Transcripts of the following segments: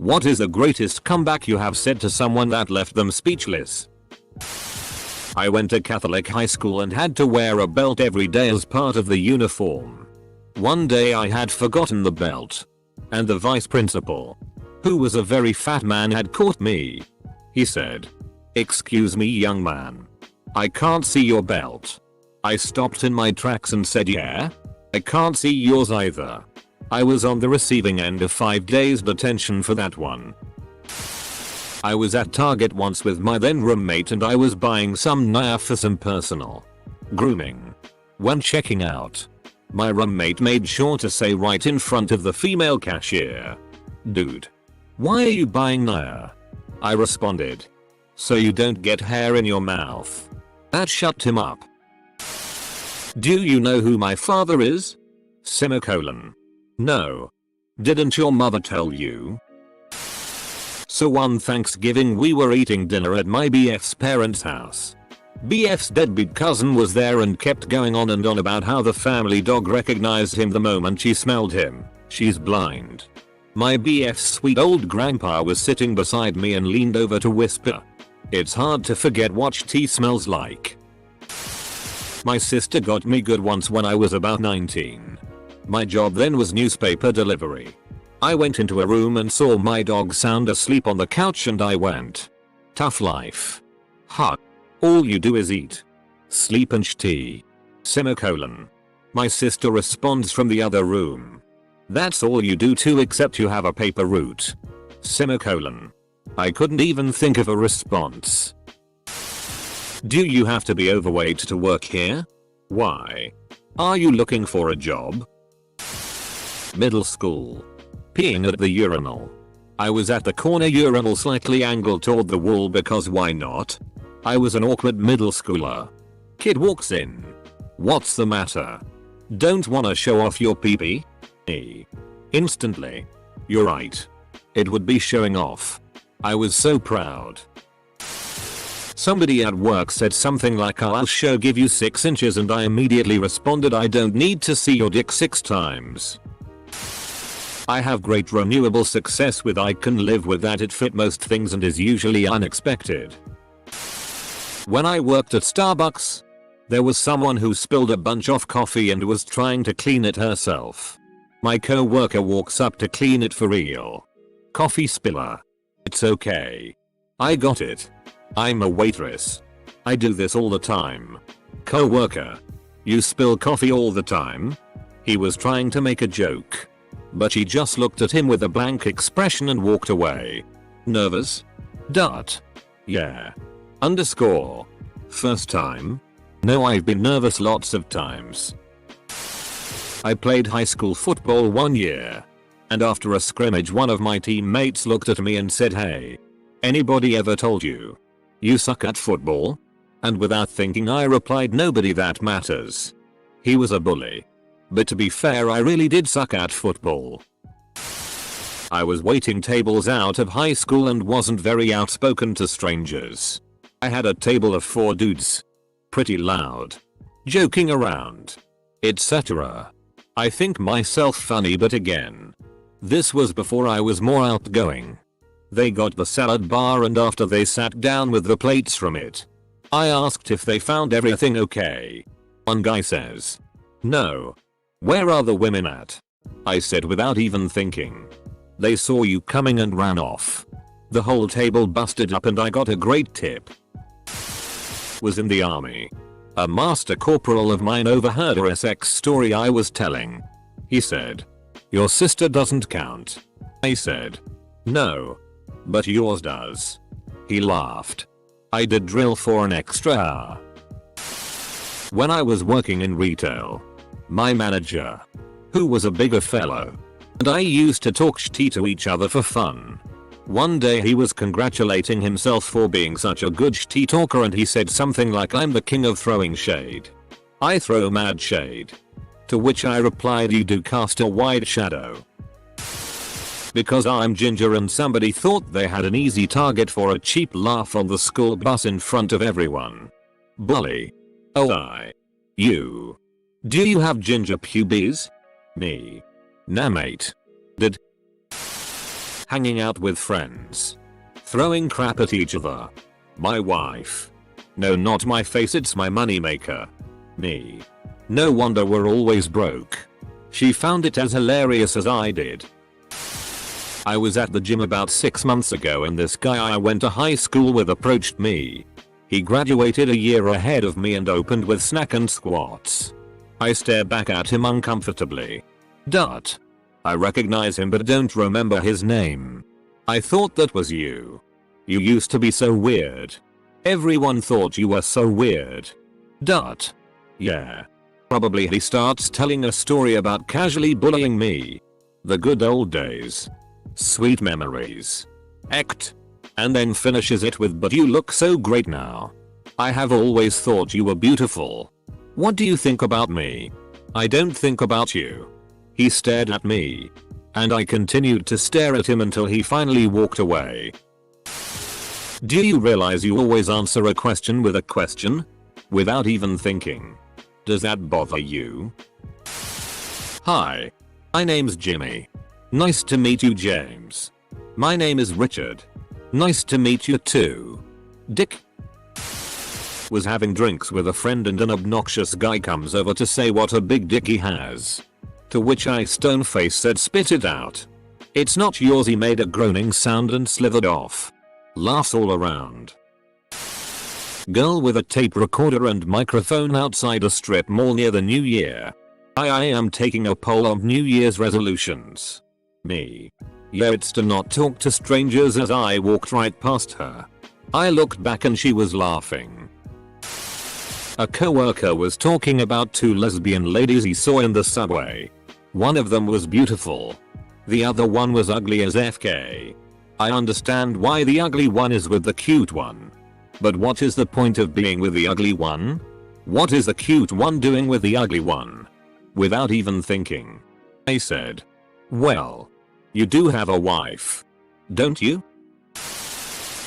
What is the greatest comeback you have said to someone that left them speechless? I went to Catholic high school and had to wear a belt every day as part of the uniform. One day I had forgotten the belt. And the vice principal, who was a very fat man, had caught me. He said, "Excuse me, young man. I can't see your belt." I stopped in my tracks and said, "Yeah? I can't see yours either." I was on the receiving end of 5 days detention for that one. I was at Target once with my then roommate and I was buying some Nia for some personal grooming. When checking out, my roommate made sure to say right in front of the female cashier, "Dude, why are you buying Nia?" I responded, "So you don't get hair in your mouth." That shut him up. Do you know who my father is? Semicolon. No. Didn't your mother tell you? So one Thanksgiving we were eating dinner at my BF's parents' house. BF's deadbeat cousin was there and kept going on and on about how the family dog recognized him the moment she smelled him. She's blind. My BF's sweet old grandpa was sitting beside me and leaned over to whisper, "It's hard to forget what tea smells like." My sister got me good once when I was about 19. My job then was newspaper delivery. I went into a room and saw my dog sound asleep on the couch and I went, "Tough life. Huh. All you do is eat, sleep and tea." Semicolon. My sister responds from the other room, "That's all you do too except you have a paper route." Semicolon. I couldn't even think of a response. Do you have to be overweight to work here? Why? Are you looking for a job? Middle school. Peeing at the urinal. I was at the corner urinal slightly angled toward the wall because why not? I was an awkward middle schooler. Kid walks in. "What's the matter? Don't wanna show off your pee-pee?" Instantly. You're right. It would be showing off. I was so proud. Somebody at work said something like, "I'll give you 6 inches," and I immediately responded, "I don't need to see your dick 6 times. I have great renewable success with I can live with that. It fit most things and is usually unexpected." When I worked at Starbucks, there was someone who spilled a bunch of coffee and was trying to clean it herself. My co-worker walks up to clean it for real. "Coffee spiller. It's okay. I got it. I'm a waitress. I do this all the time." Co-worker. "You spill coffee all the time?" He was trying to make a joke, but she just looked at him with a blank expression and walked away. Nervous? Dot. Yeah. Underscore. First time? No, I've been nervous lots of times. I played high school football one year, and after a scrimmage one of my teammates looked at me and said, "Hey, anybody ever told you you suck at football?" And without thinking I replied, "Nobody that matters." He was a bully. But to be fair, I really did suck at football. I was waiting tables out of high school and wasn't very outspoken to strangers. I had a table of 4 dudes. Pretty loud. Joking around. Etc. I think myself funny, but again, this was before I was more outgoing. They got the salad bar and after they sat down with the plates from it, I asked if they found everything okay. One guy says, "No. Where are the women at?" I said without even thinking. "They saw you coming and ran off." The whole table busted up and I got a great tip. Was in the army. A master corporal of mine overheard a sex story I was telling. He said, "Your sister doesn't count." I said, "No. But yours does." He laughed. I did drill for an extra hour. When I was working in retail, my manager, who was a bigger fellow, and I used to talk shit to each other for fun. One day he was congratulating himself for being such a good shit talker and he said something like, "I'm the king of throwing shade. I throw mad shade." To which I replied, "You do cast a wide shadow." Because I'm ginger and somebody thought they had an easy target for a cheap laugh on the school bus in front of everyone. Bully. Oh, you. Do you have ginger pubes? Me. Nah mate. Did. Hanging out with friends. Throwing crap at each other. My wife. No, not my face, it's my moneymaker. Me. No wonder we're always broke. She found it as hilarious as I did. I was at the gym about 6 months ago and this guy I went to high school with approached me. He graduated a year ahead of me and opened with snack and squats. I stare back at him uncomfortably. I recognize him but don't remember his name. I thought that was you. You used to be so weird. Everyone thought you were so weird. Yeah. Probably he starts telling a story about casually bullying me. The good old days. Sweet memories. And then finishes it with, but you look so great now. I have always thought you were beautiful. What do you think about me? I don't think about you. He stared at me. And I continued to stare at him until he finally walked away. Do you realize you always answer a question with a question? Without even thinking. Does that bother you? Hi. My name's Jimmy. Nice to meet you, James. My name is Richard. Nice to meet you too. Dick. Was having drinks with a friend and an obnoxious guy comes over to say what a big dick he has. To which I stone-faced said, spit it out. It's not yours. He made a groaning sound and slithered off. Laughs all around. Girl with a tape recorder and microphone outside a strip mall near the new year. I am taking a poll of New Year's resolutions. Me. Yeah, it's to not talk to strangers as I walked right past her. I looked back and she was laughing. A coworker was talking about 2 lesbian ladies he saw in the subway. One of them was beautiful. The other one was ugly as FK. I understand why the ugly one is with the cute one. But what is the point of being with the ugly one? What is the cute one doing with the ugly one? Without even thinking, I said, well, you do have a wife, don't you?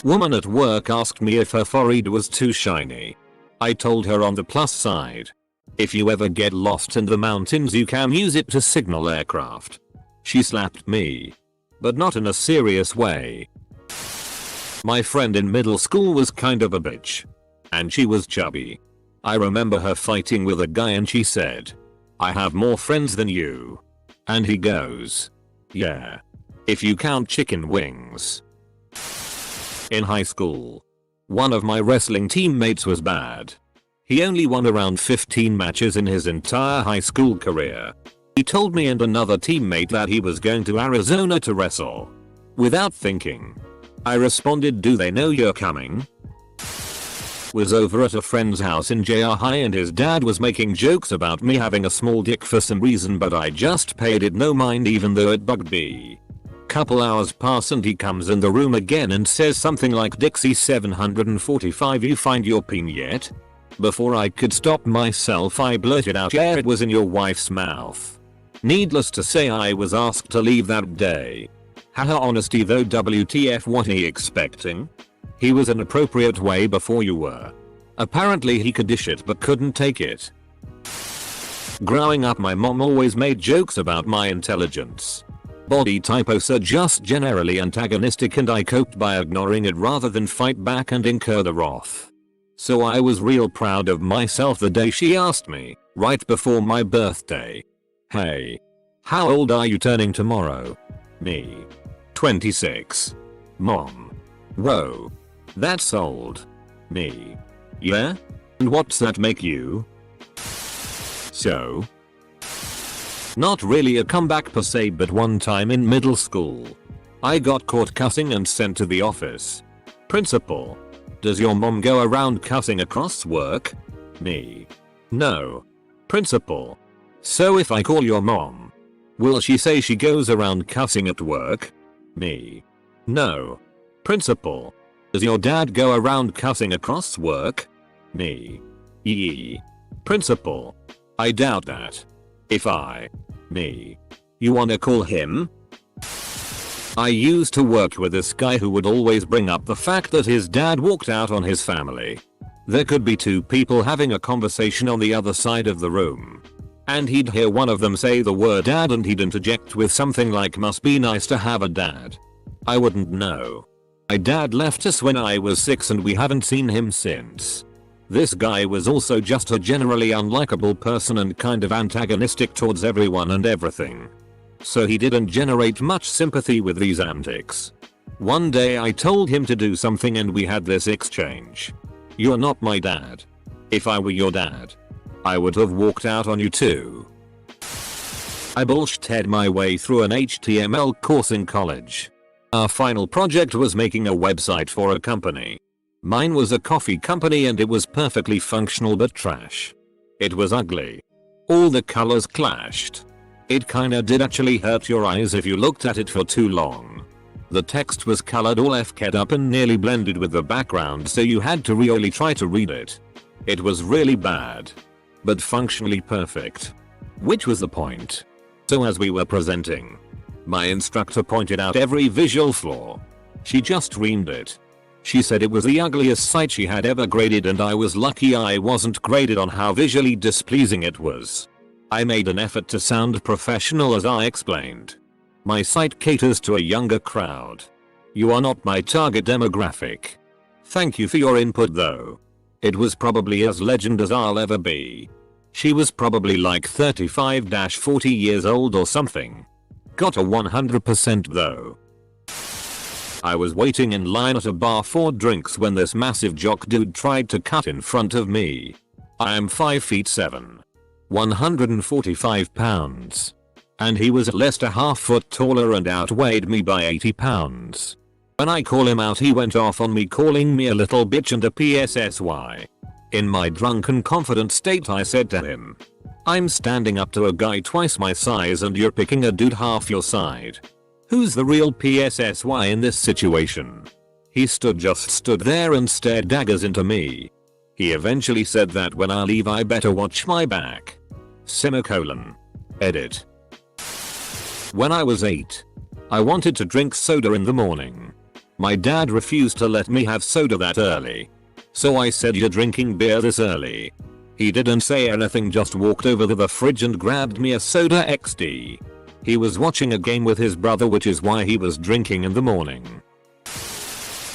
Woman at work asked me if her forehead was too shiny. I told her on the plus side. If you ever get lost in the mountains you can use it to signal aircraft. She slapped me. But not in a serious way. My friend in middle school was kind of a bitch. And she was chubby. I remember her fighting with a guy and she said, I have more friends than you. And he goes, yeah. If you count chicken wings. In high school. One of my wrestling teammates was bad. He only won around 15 matches in his entire high school career. He told me and another teammate that he was going to Arizona to wrestle. Without thinking, I responded, do they know you're coming? Was over at a friend's house in JR High and his dad was making jokes about me having a small dick for some reason, but I just paid it no mind even though it bugged me. Couple hours pass and he comes in the room again and says something like, Dixie 745, you find your peen yet? Before I could stop myself I blurted out, yeah, it was in your wife's mouth. Needless to say I was asked to leave that day. Haha, honesty though, WTF, what are you expecting? He was an appropriate way before you were. Apparently he could dish it but couldn't take it. Growing up my mom always made jokes about my intelligence. Body typos are just generally antagonistic and I coped by ignoring it rather than fight back and incur the wrath. So I was real proud of myself the day she asked me, right before my birthday. Hey. How old are you turning tomorrow? Me. 26. Mom. Whoa. That's old. Me. Yeah? And what's that make you? So? Not really a comeback per se, but one time in middle school, I got caught cussing and sent to the office. Principal. Does your mom go around cussing across work? Me. No. Principal. So if I call your mom, will she say she goes around cussing at work? Me. No. Principal. Does your dad go around cussing across work? Me. Yee. Principal. I doubt that. Me. You wanna call him? I used to work with this guy who would always bring up the fact that his dad walked out on his family. There could be 2 people having a conversation on the other side of the room. And he'd hear one of them say the word dad and he'd interject with something like, must be nice to have a dad. I wouldn't know. My dad left us when I was 6 and we haven't seen him since. This guy was also just a generally unlikable person and kind of antagonistic towards everyone and everything. So he didn't generate much sympathy with these antics. One day I told him to do something and we had this exchange. "You're not my dad. If I were your dad, I would have walked out on you too." I bullshitted my way through an HTML course in college. Our final project was making a website for a company. Mine was a coffee company and it was perfectly functional but trash. It was ugly. All the colors clashed. It kinda did actually hurt your eyes if you looked at it for too long. The text was colored all fk'd up and nearly blended with the background, so you had to really try to read it. It was really bad. But functionally perfect. Which was the point. So as we were presenting, my instructor pointed out every visual flaw. She just reamed it. She said it was the ugliest site she had ever graded and I was lucky I wasn't graded on how visually displeasing it was. I made an effort to sound professional as I explained. "My site caters to a younger crowd. You are not my target demographic. Thank you for your input though." It was probably as legend as I'll ever be. She was probably like 35-40 years old or something. Got a 100% though. I was waiting in line at a bar for drinks when this massive jock dude tried to cut in front of me. I am 5'7", 145 pounds. And he was at least a half foot taller and outweighed me by 80 pounds. When I call him out he went off on me, calling me a little bitch and a PSSY. In my drunken confident state I said to him, "I'm standing up to a guy twice my size and you're picking a dude half your side. Who's the real PSSY in this situation?" He just stood there and stared daggers into me. He eventually said that when I leave I better watch my back. Semicolon. Edit. When I was 8, I wanted to drink soda in the morning. My dad refused to let me have soda that early. So I said, "You're drinking beer this early?" He didn't say anything, just walked over to the fridge and grabbed me a soda XD. He was watching a game with his brother, which is why he was drinking in the morning.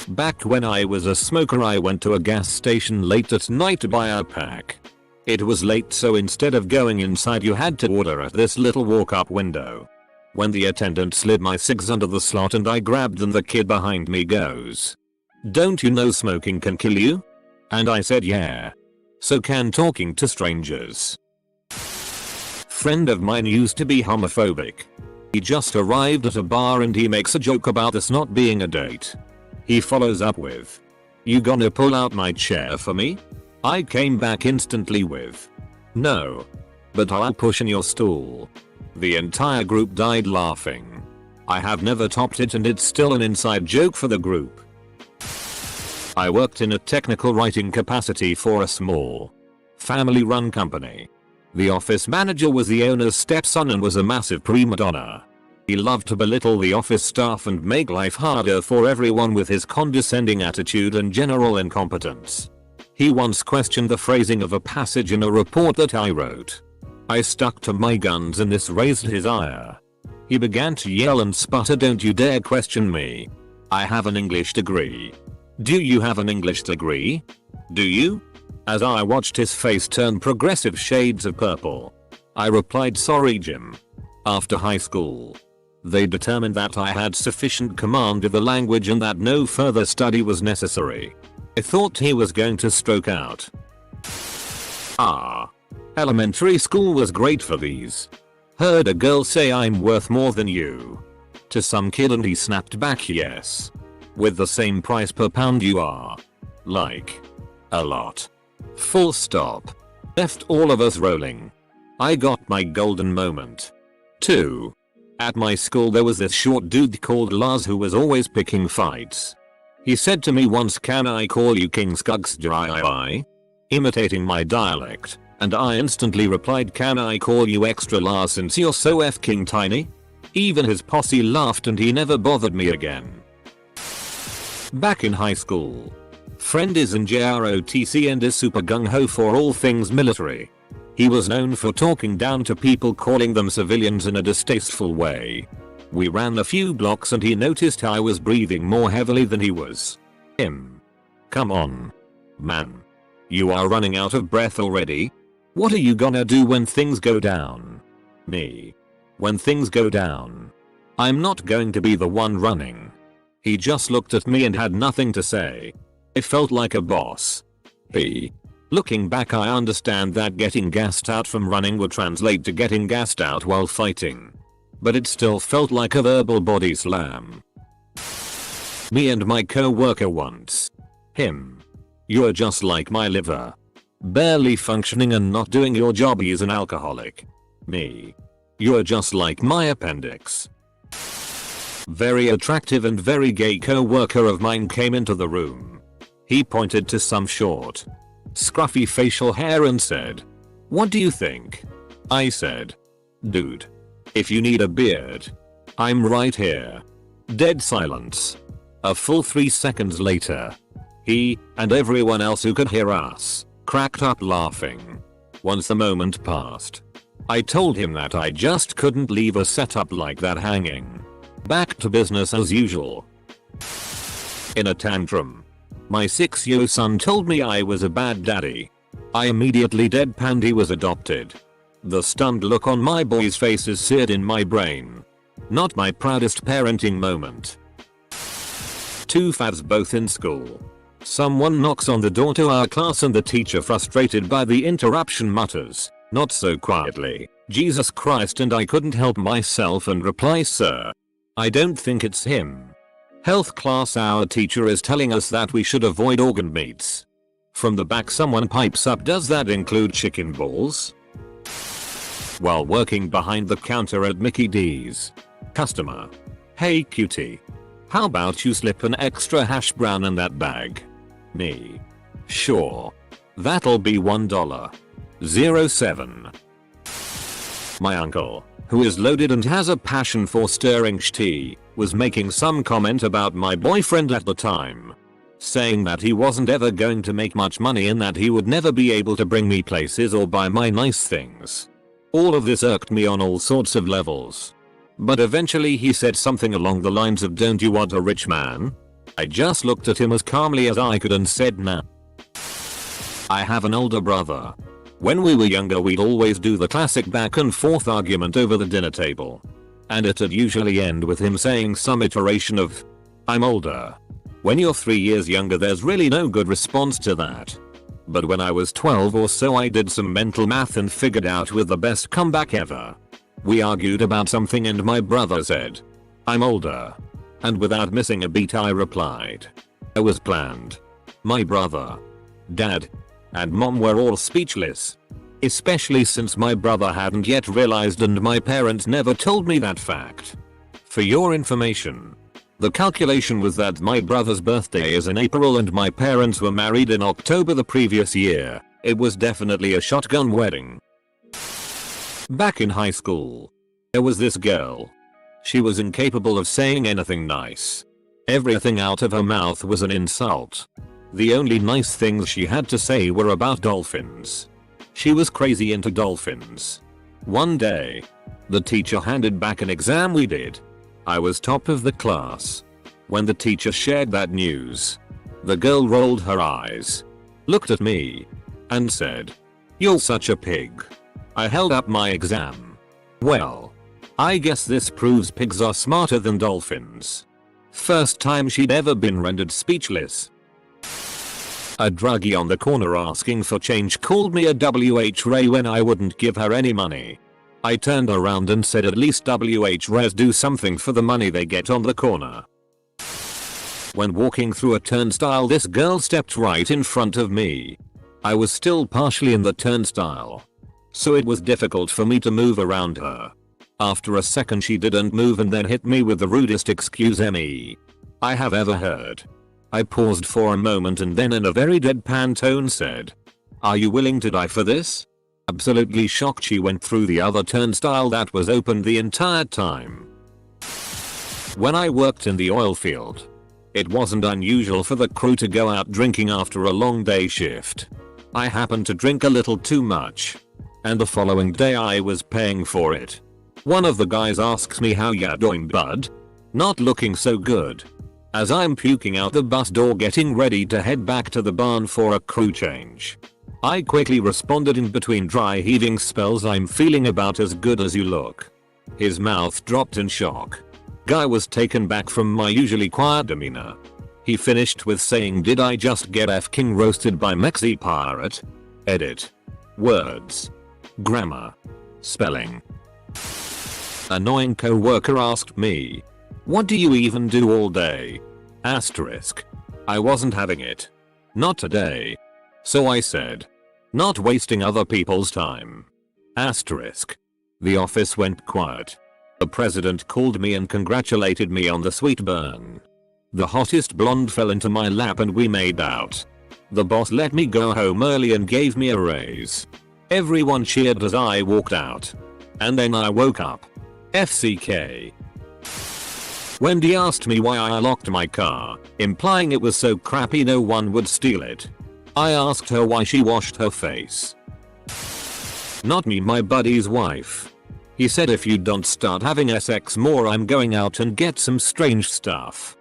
Back when I was a smoker I went to a gas station late at night to buy a pack. It was late, so instead of going inside you had to order at this little walk-up window. When the attendant slid my cigs under the slot and I grabbed them, the kid behind me goes, "Don't you know smoking can kill you?" And I said, "Yeah. So can talking to strangers." Friend of mine used to be homophobic. He just arrived at a bar and he makes a joke about this not being a date. He follows up with, "You gonna pull out my chair for me?" I came back instantly with, "No. But I'll push in your stool." The entire group died laughing. I have never topped it and it's still an inside joke for the group. I worked in a technical writing capacity for a small, family-run company. The office manager was the owner's stepson and was a massive prima donna. He loved to belittle the office staff and make life harder for everyone with his condescending attitude and general incompetence. He once questioned the phrasing of a passage in a report that I wrote. I stuck to my guns and this raised his ire. He began to yell and sputter, "Don't you dare question me. I have an English degree." "Do you have an English degree? Do you?" As I watched his face turn progressive shades of purple, I replied, "Sorry, Jim." After high school, they determined that I had sufficient command of the language and that no further study was necessary. I thought he was going to stroke out. Elementary school was great for these. Heard a girl say, "I'm worth more than you," to some kid and he snapped back, "Yes. With the same price per pound you are. Like. A lot. Full stop." Left all of us rolling. I got my golden moment. 2. At my school there was this short dude called Lars who was always picking fights. He said to me once, "Can I call you King Skugs you.I?" imitating my dialect, and I instantly replied, "Can I call you Extra Lars since you're so f***ing tiny?" Even his posse laughed and he never bothered me again. Back in high school, friend is in JROTC and is super gung-ho for all things military. He was known for talking down to people, calling them civilians in a distasteful way. We ran a few blocks and he noticed I was breathing more heavily than he was. Come on. Man. You are running out of breath already? What are you gonna do when things go down? Me. When things go down. I'm not going to be the one running. He just looked at me and had nothing to say. I felt like a boss. Looking back, I understand that getting gassed out from running would translate to getting gassed out while fighting. But it still felt like a verbal body slam. Me and my co-worker once. You're just like my liver. Barely functioning and not doing your job. He's an alcoholic. Me. You're just like my appendix. Very attractive and very gay co-worker of mine came into the room. He pointed to some short, scruffy facial hair and said, "What do you think?" I said, "Dude. If you need a beard, I'm right here." Dead silence. A full 3 seconds later, he, and everyone else who could hear us, cracked up laughing. Once the moment passed, I told him that I just couldn't leave a setup like that hanging. Back to business as usual. In a tantrum, my 6-year-old son told me I was a bad daddy. I immediately deadpanned he was adopted. The stunned look on my boy's face is seared in my brain. Not my proudest parenting moment. Two fads both in school. Someone knocks on the door to our class and the teacher, frustrated by the interruption, mutters, not so quietly, "Jesus Christ," and I couldn't help myself and reply, "Sir, I don't think it's him." Health class, our teacher is telling us that we should avoid organ meats. From the back someone pipes up, "Does that include chicken balls?" While working behind the counter at Mickey D's. Customer. "Hey cutie. How about you slip an extra hash brown in that bag?" Me. "Sure. That'll be $1.07. My uncle, who is loaded and has a passion for stirring tea, was making some comment about my boyfriend at the time, saying that he wasn't ever going to make much money and that he would never be able to bring me places or buy my nice things. All of this irked me on all sorts of levels. But eventually he said something along the lines of, "Don't you want a rich man?" I just looked at him as calmly as I could and said, "Nah." I have an older brother. When we were younger, we'd always do the classic back and forth argument over the dinner table. And it'd usually end with him saying some iteration of, "I'm older." When you're 3 years younger, there's really no good response to that. But when I was 12 or so, I did some mental math and figured out with the best comeback ever. We argued about something and my brother said, "I'm older." And without missing a beat, I replied, "It was planned." My brother, dad, and mom were all speechless. Especially since my brother hadn't yet realized and my parents never told me that fact. For your information, the calculation was that my brother's birthday is in April and my parents were married in October the previous year. It was definitely a shotgun wedding. Back in high school, there was this girl. She was incapable of saying anything nice. Everything out of her mouth was an insult. The only nice things she had to say were about dolphins. She was crazy into dolphins. One day, the teacher handed back an exam we did. I was top of the class. When the teacher shared that news, the girl rolled her eyes, looked at me, and said, "You're such a pig." I held up my exam. Well, I guess this proves pigs are smarter than dolphins. First time she'd ever been rendered speechless. A druggie on the corner asking for change called me a WH Ray when I wouldn't give her any money. I turned around and said, "At least WH Rays do something for the money they get on the corner." When walking through a turnstile, this girl stepped right in front of me. I was still partially in the turnstile, so it was difficult for me to move around her. After a second she didn't move and then hit me with the rudest "excuse me" I have ever heard. I paused for a moment and then in a very deadpan tone said, "Are you willing to die for this?" Absolutely shocked, she went through the other turnstile that was open the entire time. When I worked in the oil field, it wasn't unusual for the crew to go out drinking after a long day shift. I happened to drink a little too much, and the following day I was paying for it. One of the guys asks me how ya doing bud? Not looking so good. As I'm puking out the bus door getting ready to head back to the barn for a crew change. I quickly responded in between dry heaving spells, I'm feeling about as good as you look. His mouth dropped in shock. Guy was taken back from my usually quiet demeanor. He finished with saying, did I just get f***ing roasted by Mexi pirate? Edit. Words. Grammar. Spelling. Annoying co-worker asked me, what do you even do all day? Asterisk. I wasn't having it. Not today. So I said, not wasting other people's time. Asterisk. The office went quiet. The president called me and congratulated me on the sweet burn. The hottest blonde fell into my lap and we made out. The boss let me go home early and gave me a raise. Everyone cheered as I walked out. And then I woke up. FCK. Wendy asked me why I locked my car, implying it was so crappy no one would steal it. I asked her why she washed her face. Not me, my buddy's wife. He said if you don't start having sex more I'm going out and get some strange stuff.